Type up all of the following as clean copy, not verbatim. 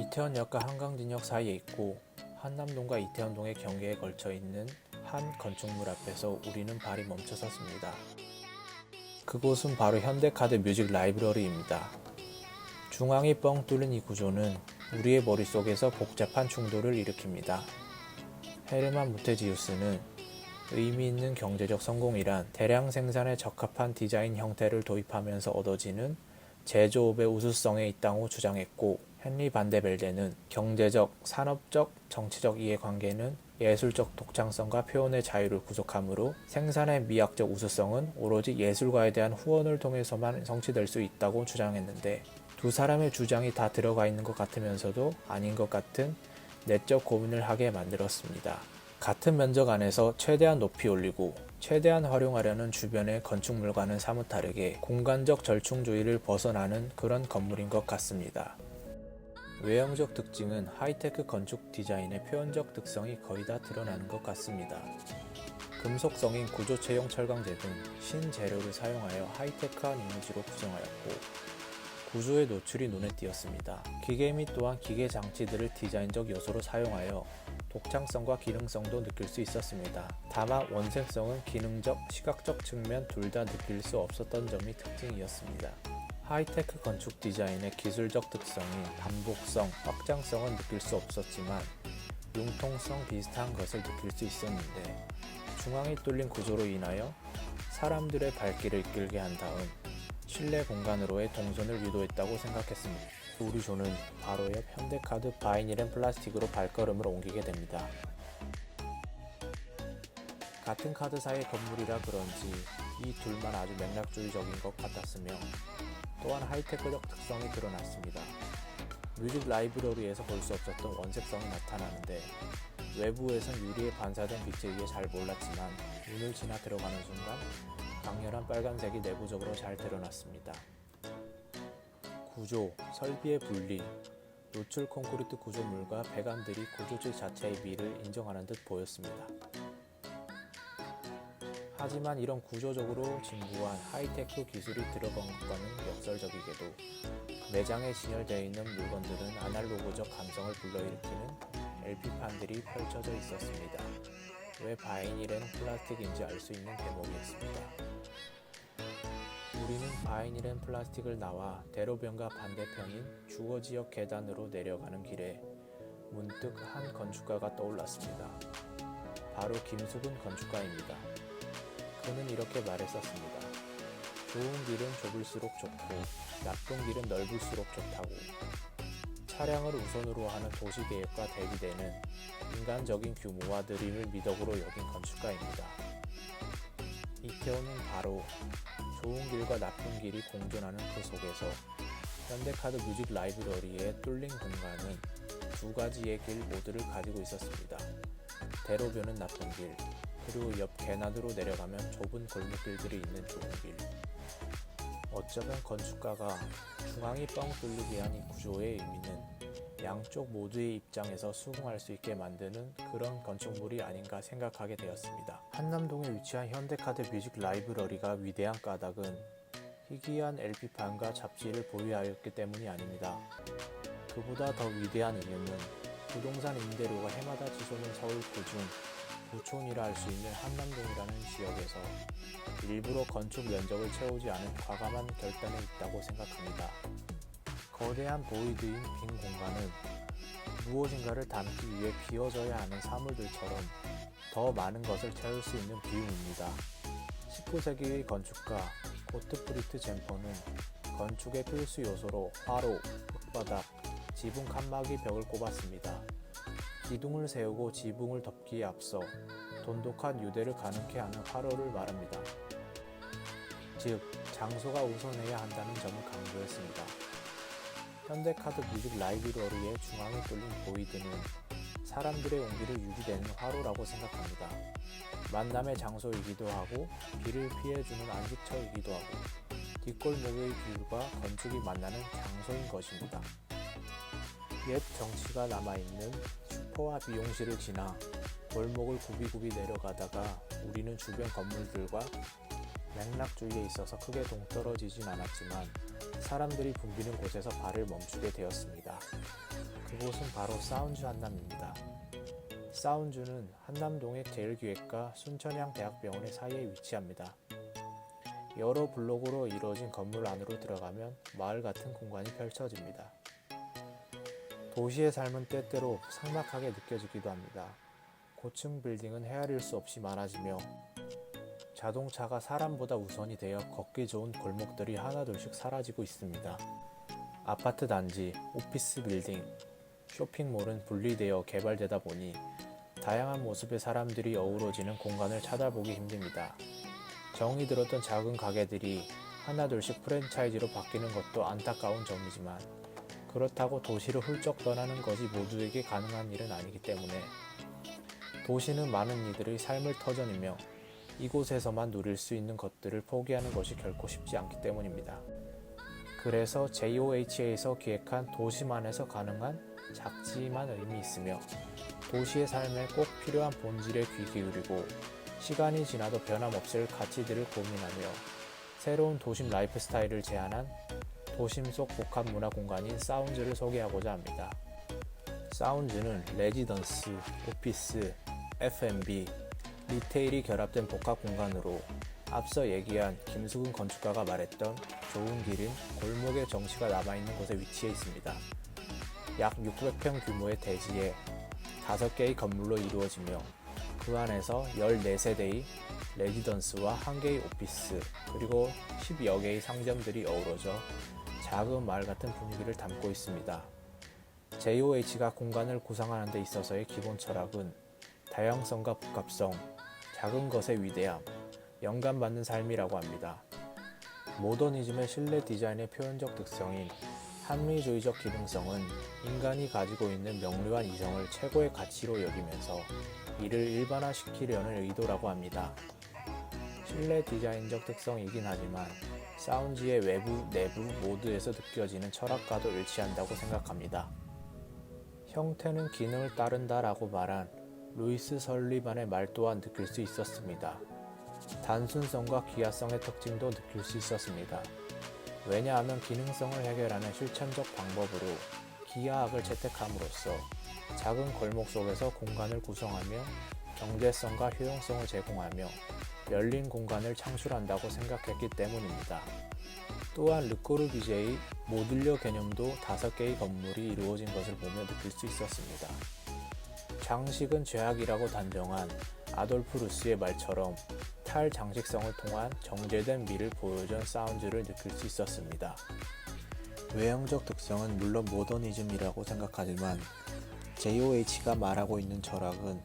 이태원역과 한강진역 사이에 있고 한남동과 이태원동의 경계에 걸쳐 있는 한 건축물 앞에서 우리는 발이 멈춰 섰습니다. 그곳은 바로 현대카드 뮤직 라이브러리입니다. 중앙이 뻥 뚫린 이 구조는 우리의 머릿속에서 복잡한 충돌을 일으킵니다. 헤르만 무테지우스는 의미 있는 경제적 성공이란 대량 생산에 적합한 디자인 형태를 도입하면서 얻어지는 제조업의 우수성에 있다고 주장했고, 헨리 반데벨데는 경제적, 산업적, 정치적 이해관계는 예술적 독창성과 표현의 자유를 구속하므로 생산의 미학적 우수성은 오로지 예술가에 대한 후원을 통해서만 성취될 수 있다고 주장했는데, 두 사람의 주장이 다 들어가 있는 것 같으면서도 아닌 것 같은 내적 고민을 하게 만들었습니다. 같은 면적 안에서 최대한 높이 올리고 최대한 활용하려는 주변의 건축물과는 사뭇 다르게 공간적 절충주의를 벗어나는 그런 건물인 것 같습니다. 외형적 특징은 하이테크 건축 디자인의 표현적 특성이 거의 다 드러나는 것 같습니다. 금속성인 구조체형 철강제 등 신재료를 사용하여 하이테크한 이미지로 구성하였고, 구조의 노출이 눈에 띄었습니다. 기계 및 또한 기계 장치들을 디자인적 요소로 사용하여 독창성과 기능성도 느낄 수 있었습니다. 다만 원색성은 기능적, 시각적 측면 둘 다 느낄 수 없었던 점이 특징이었습니다. 하이테크 건축 디자인의 기술적 특성인 반복성, 확장성은 느낄 수 없었지만 융통성 비슷한 것을 느낄 수 있었는데, 중앙이 뚫린 구조로 인하여 사람들의 발길을 이끌게 한 다음 실내 공간으로의 동선을 유도했다고 생각했습니다. 우리 조는 바로 옆 현대카드 바이닐앤 플라스틱으로 발걸음을 옮기게 됩니다. 같은 카드사의 건물이라 그런지 이 둘만 아주 맥락주의적인 것 같았으며, 또한 하이테크적 특성이 드러났습니다. 뮤직 라이브러리에서 볼 수 없었던 원색성이 나타나는데, 외부에선 유리에 반사된 빛에 의해 잘 몰랐지만 문을 지나 들어가는 순간 강렬한 빨간색이 내부적으로 잘 드러났습니다. 구조, 설비의 분리, 노출 콘크리트 구조물과 배관들이 구조질 자체의 미를 인정하는 듯 보였습니다. 하지만 이런 구조적으로 진부한 하이테크 기술이 들어간 것과는 역설적이게도 매장에 진열되어 있는 물건들은 아날로그적 감성을 불러일으키는 LP판들이 펼쳐져 있었습니다. 왜 바이닐앤 플라스틱인지 알 수 있는 대목이었습니다. 우리는 바이닐앤 플라스틱을 나와 대로변과 반대편인 주거지역 계단으로 내려가는 길에 문득 한 건축가가 떠올랐습니다. 바로 김수근 건축가입니다. 그는 이렇게 말했었습니다. 좋은 길은 좁을수록 좋고 나쁜 길은 넓을수록 좋다고. 차량을 우선으로 하는 도시계획과 대비되는 인간적인 규모와 느림을 미덕으로 여긴 건축가입니다. 이태원은 바로 좋은 길과 나쁜 길이 공존하는 그 속에서 현대카드 뮤직 라이브러리의 뚫린 공간은 두 가지의 길 모두를 가지고 있었습니다. 대로변은 나쁜 길, 그리고 옆 개나드로 내려가면 좁은 골목길들이 있는 좋은 길. 어쩌면 건축가가 중앙이 뻥 뚫리게 한 이 구조의 의미는 양쪽 모두의 입장에서 수긍할 수 있게 만드는 그런 건축물이 아닌가 생각하게 되었습니다. 한남동에 위치한 현대카드 뮤직 라이브러리가 위대한 까닭은 희귀한 LP판과 잡지를 보유하였기 때문이 아닙니다. 그보다 더 위대한 이유는 부동산 임대료가 해마다 치솟는 서울 구중 부촌이라 할 수 있는 한남동이라는 지역에서 일부러 건축 면적을 채우지 않은 과감한 결단에 있다고 생각합니다. 거대한 보이드인 빈 공간은 무엇인가를 담기 위해 비워져야 하는 사물들처럼 더 많은 것을 채울 수 있는 비움입니다. 19세기의 건축가 고트프리트 젠퍼는 건축의 필수 요소로 화로, 흙바닥, 지붕 칸막이 벽을 꼽았습니다. 기둥을 세우고 지붕을 덮기에 앞서 돈독한 유대를 가능케 하는 화로를 말합니다. 즉, 장소가 우선해야 한다는 점을 강조했습니다. 현대카드 뮤직 라이브러리의 중앙에 뚫린 보이드는 사람들의 온기를 유지되는 화로라고 생각합니다. 만남의 장소이기도 하고 비를 피해주는 안식처이기도 하고 뒷골목의 뷰가 건축이 만나는 장소인 것입니다. 옛 정치가 남아있는 슈퍼와 미용실을 지나 골목을 굽이굽이 내려가다가 우리는 주변 건물들과 맥락주의에 있어서 크게 동떨어지진 않았지만 사람들이 붐비는 곳에서 발을 멈추게 되었습니다. 그곳은 바로 사운즈 한남입니다. 사운즈는 한남동의 제일기획과 순천향대학병원의 사이에 위치합니다. 여러 블록으로 이루어진 건물 안으로 들어가면 마을 같은 공간이 펼쳐집니다. 도시의 삶은 때때로 삭막하게 느껴지기도 합니다. 고층 빌딩은 헤아릴 수 없이 많아지며 자동차가 사람보다 우선이 되어 걷기 좋은 골목들이 하나둘씩 사라지고 있습니다. 아파트 단지, 오피스 빌딩, 쇼핑몰은 분리되어 개발되다 보니 다양한 모습의 사람들이 어우러지는 공간을 찾아보기 힘듭니다. 정이 들었던 작은 가게들이 하나둘씩 프랜차이즈로 바뀌는 것도 안타까운 점이지만 그렇다고 도시를 훌쩍 떠나는 것이 모두에게 가능한 일은 아니기 때문에 도시는 많은 이들의 삶을 터전이며 이곳에서만 누릴 수 있는 것들을 포기하는 것이 결코 쉽지 않기 때문입니다. 그래서 JOHA에서 기획한 도시만에서 가능한 작지만 의미 있으며 도시의 삶에 꼭 필요한 본질에 귀 기울이고 시간이 지나도 변함없을 가치들을 고민하며 새로운 도심 라이프 스타일을 제안한 도심 속 복합 문화 공간인 사운즈를 소개하고자 합니다. 사운즈는 레지던스, 오피스, F&B, 리테일이 결합된 복합 공간으로 앞서 얘기한 김수근 건축가가 말했던 좋은 길은 골목의 정취가 남아있는 곳에 위치해 있습니다. 약 600평 규모의 대지에 5개의 건물로 이루어지며 그 안에서 14세대의 레지던스와 1개의 오피스 그리고 10여 개의 상점들이 어우러져 작은 마을 같은 분위기를 담고 있습니다. JOH가 공간을 구상하는 데 있어서의 기본 철학은 다양성과 복합성, 작은 것의 위대함, 영감받는 삶이라고 합니다. 모더니즘의 실내 디자인의 표현적 특성인 합리주의적 기능성은 인간이 가지고 있는 명료한 이성을 최고의 가치로 여기면서 이를 일반화시키려는 의도라고 합니다. 실내 디자인적 특성이긴 하지만 사운즈의 외부, 내부 모두에서 느껴지는 철학과도 일치한다고 생각합니다. 형태는 기능을 따른다라고 말한 루이스 설리반의 말 또한 느낄 수 있었습니다. 단순성과 기하성의 특징도 느낄 수 있었습니다. 왜냐하면 기능성을 해결하는 실천적 방법으로 기하학을 채택함으로써 작은 골목 속에서 공간을 구성하며 경제성과 효용성을 제공하며 열린 공간을 창출한다고 생각했기 때문입니다. 또한 르꼬르비제의 모듈러 개념도 5개의 건물이 이루어진 것을 보며 느낄 수 있었습니다. 장식은 죄악이라고 단정한 아돌프 루스의 말처럼 탈장식성을 통한 정제된 미를 보여준 사운즈를 느낄 수 있었습니다. 외형적 특성은 물론 모더니즘이라고 생각하지만 JOH가 말하고 있는 철학은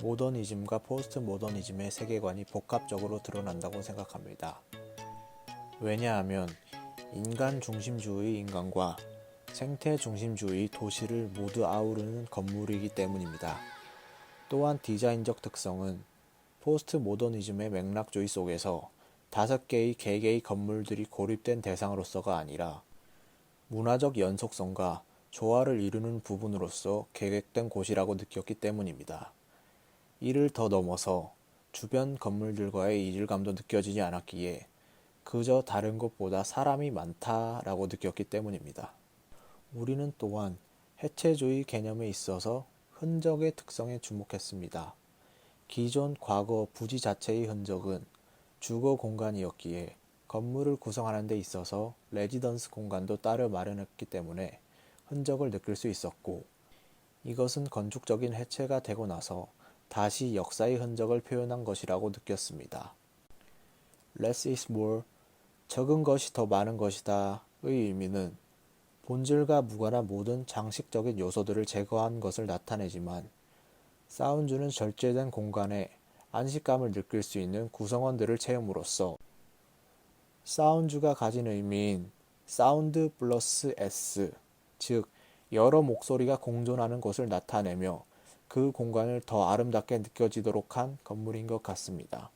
모더니즘과 포스트 모더니즘의 세계관이 복합적으로 드러난다고 생각합니다. 왜냐하면 인간 중심주의 인간과 생태 중심주의 도시를 모두 아우르는 건물이기 때문입니다. 또한 디자인적 특성은 포스트 모더니즘의 맥락주의 속에서 5개의 개개의 건물들이 고립된 대상으로서가 아니라 문화적 연속성과 조화를 이루는 부분으로서 계획된 곳이라고 느꼈기 때문입니다. 이를 더 넘어서 주변 건물들과의 이질감도 느껴지지 않았기에 그저 다른 곳보다 사람이 많다라고 느꼈기 때문입니다. 우리는 또한 해체주의 개념에 있어서 흔적의 특성에 주목했습니다. 기존 과거 부지 자체의 흔적은 주거 공간이었기에 건물을 구성하는 데 있어서 레지던스 공간도 따로 마련했기 때문에 흔적을 느낄 수 있었고 이것은 건축적인 해체가 되고 나서 다시 역사의 흔적을 표현한 것이라고 느꼈습니다. Less is more, 적은 것이 더 많은 것이다의 의미는 본질과 무관한 모든 장식적인 요소들을 제거한 것을 나타내지만 사운즈는 절제된 공간에 안식감을 느낄 수 있는 구성원들을 채움으로써 사운즈가 가진 의미인 사운드 플러스 S, 즉 여러 목소리가 공존하는 것을 나타내며 그 공간을 더 아름답게 느껴지도록 한 건물인 것 같습니다.